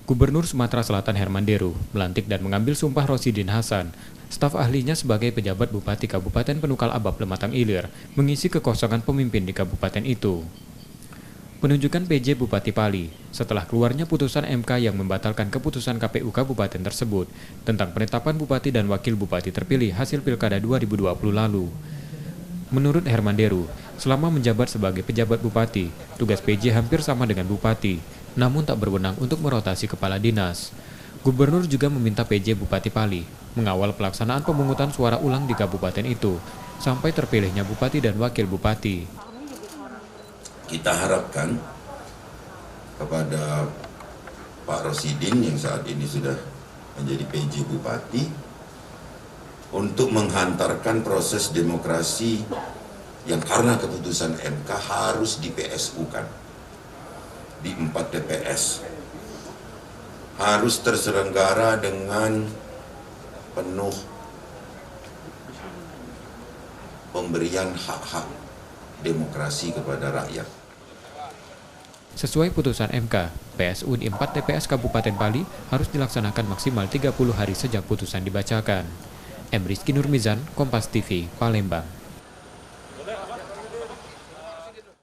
Gubernur Sumatera Selatan Herman Deru melantik dan mengambil sumpah Rosidin Hasan, staf ahlinya sebagai pejabat Bupati Kabupaten Penukal Abab Lematang Ilir, mengisi kekosongan pemimpin di kabupaten itu. Penunjukan PJ Bupati Pali setelah keluarnya putusan MK yang membatalkan keputusan KPU kabupaten tersebut tentang penetapan bupati dan wakil bupati terpilih hasil Pilkada 2020 lalu. Menurut Herman Deru, selama menjabat sebagai pejabat bupati, tugas PJ hampir sama dengan bupati, namun tak berwenang untuk merotasi kepala dinas. Gubernur juga meminta PJ Bupati Pali mengawal pelaksanaan pemungutan suara ulang di kabupaten itu, sampai terpilihnya bupati dan wakil bupati. Kita harapkan kepada Pak Rosidin yang saat ini sudah menjadi PJ Bupati untuk menghantarkan proses demokrasi yang karena keputusan MK harus di PSU-kan di 4 TPS, harus terselenggara dengan penuh pemberian hak-hak demokrasi kepada rakyat. Sesuai putusan MK, PSU di 4 TPS Kabupaten Pali harus dilaksanakan maksimal 30 hari sejak putusan dibacakan. M. Rizky Nurmizan, Kompas TV, Palembang.